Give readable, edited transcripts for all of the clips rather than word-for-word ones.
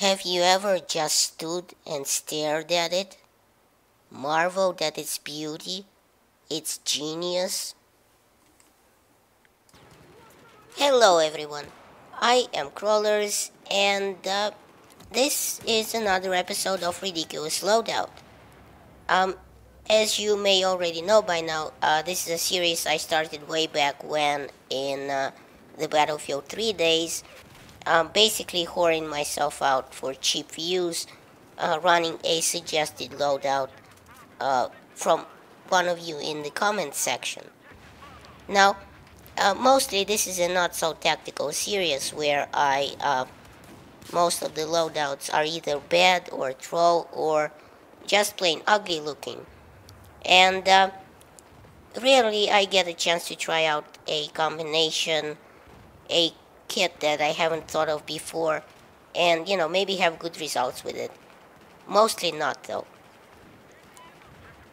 Have you ever just stood and stared at it, marveled at its beauty, its genius? Hello everyone, I am Crawlers and this is another episode of Ridiculous Loadout. Um, as you may already know by now, this is a series I started way back when in the Battlefield 3 days, basically whoring myself out for cheap views, running a suggested loadout from one of you in the comments section. Now, mostly this is a not so tactical series where most of the loadouts are either bad or troll or just plain ugly looking. And rarely I get a chance to try out a combination, a kit that I haven't thought of before, and maybe have good results with it. Mostly not though.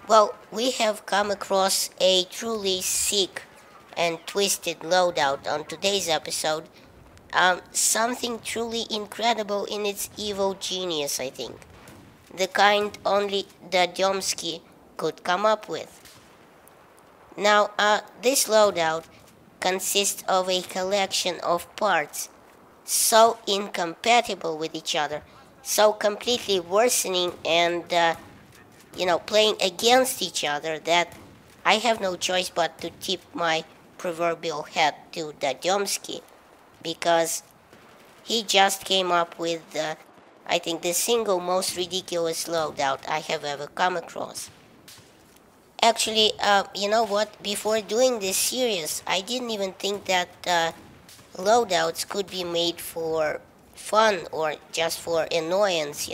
Well, we have come across a truly sick and twisted loadout on today's episode. Something truly incredible in its evil genius, I think. The kind only Dadomsky could come up with. Now, this loadout consists of a collection of parts so incompatible with each other, so completely worsening and playing against each other that I have no choice but to tip my proverbial hat to Dadomsky, because he just came up with, I think, the single most ridiculous loadout I have ever come across. Actually, you know what? Before doing this series, I didn't even think that loadouts could be made for fun or just for annoyance,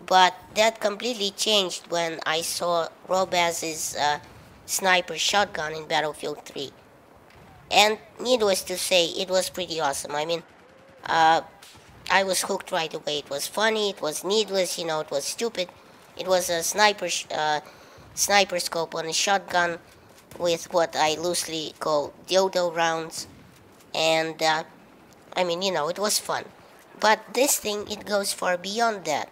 But that completely changed when I saw Robaz's sniper shotgun in Battlefield 3. And needless to say, it was pretty awesome. I mean, I was hooked right away. It was funny, it was needless, it was stupid. It was a sniper scope on a shotgun with what I loosely call dildo rounds. And, it was fun. But this thing, it goes far beyond that.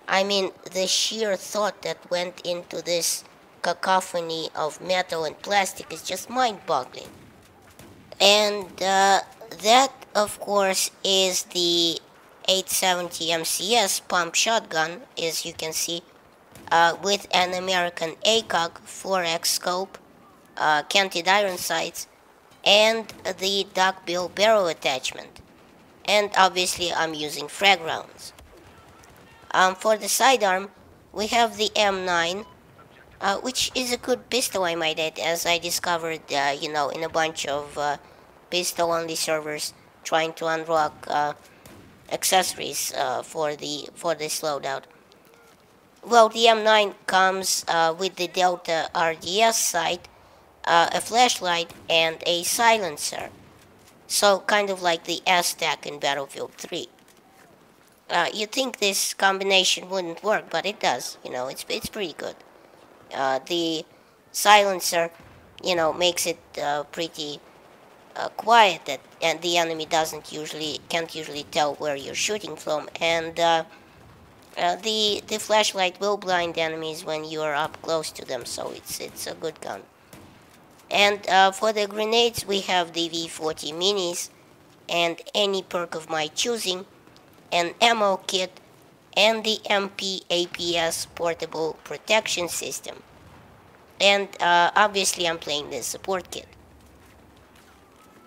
I mean, the sheer thought that went into this cacophony of metal and plastic is just mind-boggling. And that, of course, is the 870 MCS pump shotgun, as you can see, with an American ACOG 4X scope, canted iron sights, and the duckbill barrel attachment. And obviously I'm using frag rounds. For the sidearm, we have the M9, which is a good pistol, I might add, as I discovered, in a bunch of pistol-only servers trying to unlock accessories for this loadout. Well, the M9 comes with the Delta RDS sight, a flashlight, and a silencer. So, kind of like the S-Tac in Battlefield 3. You'd think this combination wouldn't work, but it does. It's pretty good. The silencer, makes it pretty quiet, and the enemy can't usually tell where you're shooting from. And the flashlight will blind enemies when you are up close to them, so it's a good gun. And for the grenades, we have the V40 minis, and any perk of my choosing, an ammo kit, and the MP APS portable protection system. And obviously I'm playing the support kit.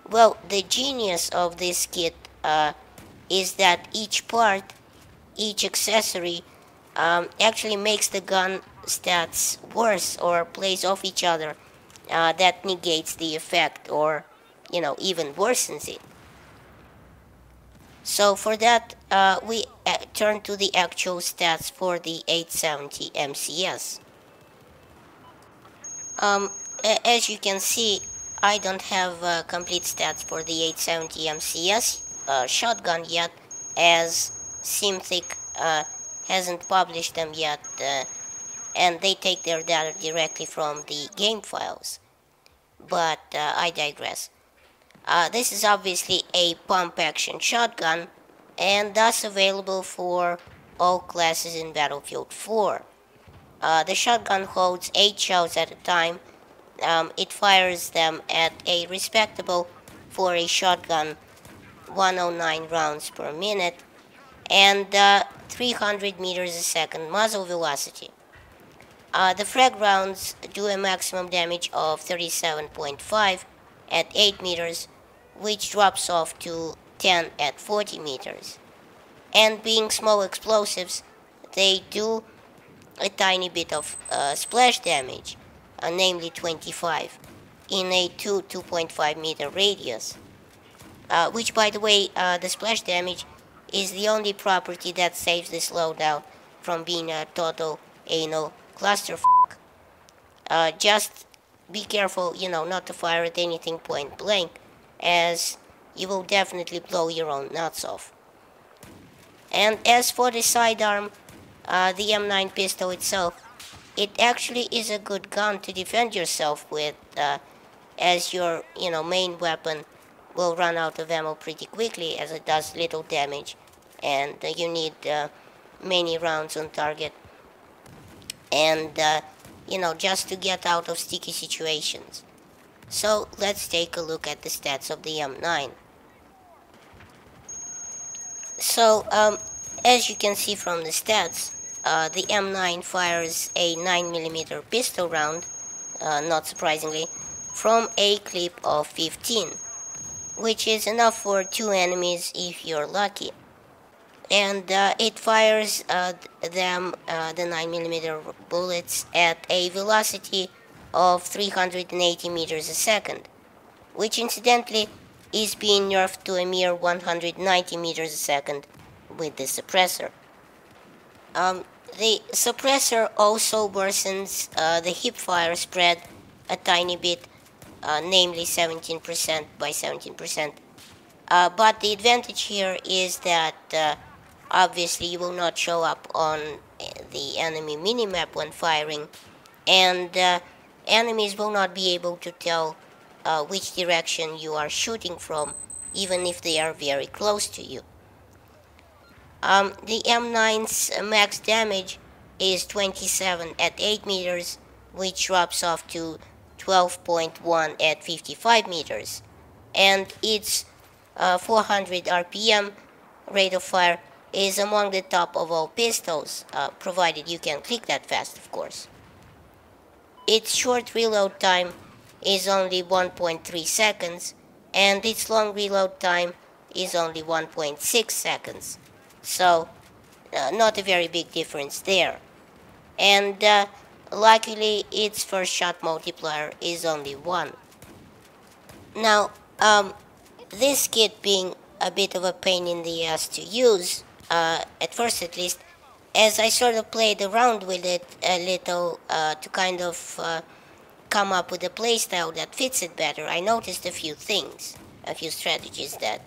Well, the genius of this kit is that each part, each accessory, actually makes the gun stats worse or plays off each other. That negates the effect or, even worsens it. So for that, we turn to the actual stats for the 870 MCS. As you can see, I don't have complete stats for the 870 MCS shotgun yet, as Simthic hasn't published them yet, and they take their data directly from the game files. But I digress. This is obviously a pump action shotgun, and thus available for all classes in Battlefield 4. The shotgun holds 8 shells at a time. It fires them at a respectable, for a shotgun, 109 rounds per minute, and 300 meters a second muzzle velocity. The frag rounds do a maximum damage of 37.5 at 8 meters, which drops off to 10 at 40 meters. And being small explosives, they do a tiny bit of splash damage, namely 25, in a 2.5 meter radius. Which, by the way, the splash damage is the only property that saves this loadout from being a total anal clusterfuck. Just be careful, not to fire at anything point blank, as you will definitely blow your own nuts off. And as for the sidearm, the M9 pistol itself, it actually is a good gun to defend yourself with, as your, main weapon will run out of ammo pretty quickly, as it does little damage, and you need many rounds on target, and just to get out of sticky situations. So let's take a look at the stats of the M9. So as you can see from the stats, the M9 fires a 9mm pistol round, not surprisingly, from a clip of 15, which is enough for 2 enemies if you're lucky. And it fires the 9mm bullets at a velocity of 380 meters a second, which incidentally is being nerfed to a mere 190 meters a second with the suppressor. The suppressor also worsens the hipfire spread a tiny bit, namely 17% by 17%. But the advantage here is that obviously you will not show up on the enemy minimap when firing, and enemies will not be able to tell which direction you are shooting from, even if they are very close to you. The M9's max damage is 27 at 8 meters, which drops off to 12.1 at 55 meters, and its 400 RPM rate of fire is among the top of all pistols, provided you can click that fast, of course. Its short reload time is only 1.3 seconds, and its long reload time is only 1.6 seconds. So, not a very big difference there. And luckily, its first shot multiplier is only 1. Now, this kit being a bit of a pain in the ass to use, at first at least, as I sort of played around with it a little to kind of come up with a playstyle that fits it better, I noticed a few things, a few strategies that,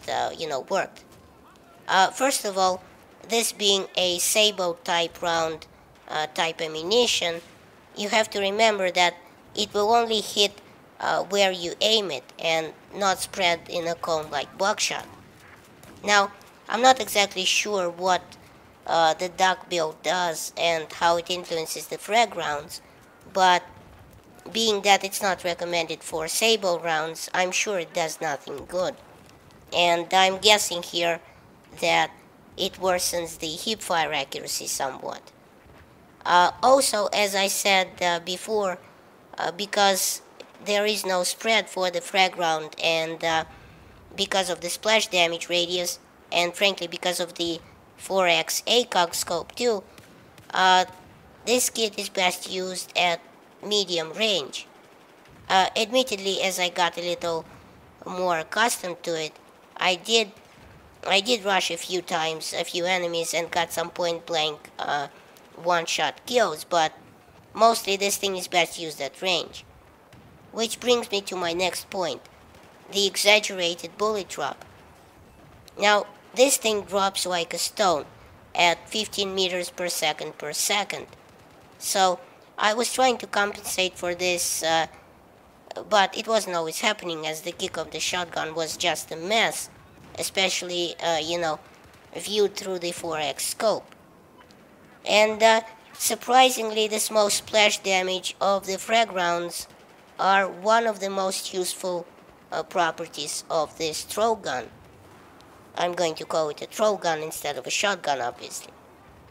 worked. First of all, this being a sabot type round type ammunition, you have to remember that it will only hit where you aim it and not spread in a cone like buckshot. Now, I'm not exactly sure what the duck build does and how it influences the frag rounds, but being that it's not recommended for sabot rounds, I'm sure it does nothing good. And I'm guessing here that it worsens the hipfire accuracy somewhat. Also, as I said before, because there is no spread for the frag round, and because of the splash damage radius, and frankly because of the 4x ACOG scope too, this kit is best used at medium range. Admittedly, as I got a little more accustomed to it, I did rush a few times, a few enemies, and got some point blank one-shot kills, but mostly this thing is best used at range. Which brings me to my next point, the exaggerated bullet drop. Now, this thing drops like a stone at 15 meters per second. So, I was trying to compensate for this, but it wasn't always happening, as the kick of the shotgun was just a mess. Especially, viewed through the 4x scope. And surprisingly, the small splash damage of the frag rounds are one of the most useful properties of this throw gun. I'm going to call it a throw gun instead of a shotgun, obviously.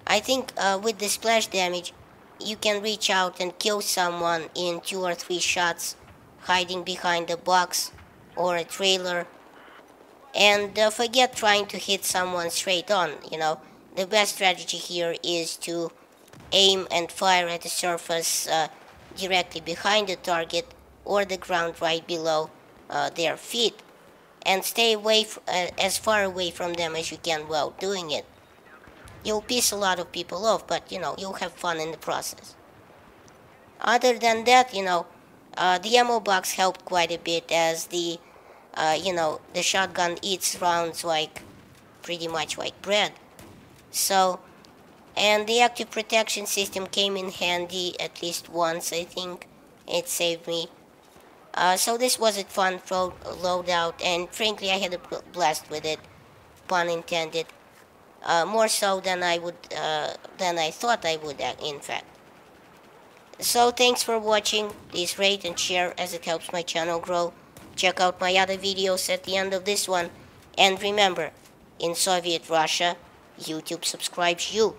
I think with the splash damage, you can reach out and kill someone in 2 or 3 shots, hiding behind a box or a trailer. And forget trying to hit someone straight on, The best strategy here is to aim and fire at the surface directly behind the target or the ground right below their feet. And stay away as far away from them as you can while doing it. You'll piss a lot of people off, but you'll have fun in the process. Other than that, the ammo box helped quite a bit, as the shotgun eats rounds like pretty much like bread. So, and the active protection system came in handy at least once, I think. It saved me. So this was a fun loadout, and frankly I had a blast with it, pun intended. More so than I thought I would, in fact. So thanks for watching. Please rate and share, as it helps my channel grow. Check out my other videos at the end of this one. And remember, in Soviet Russia, YouTube subscribes you.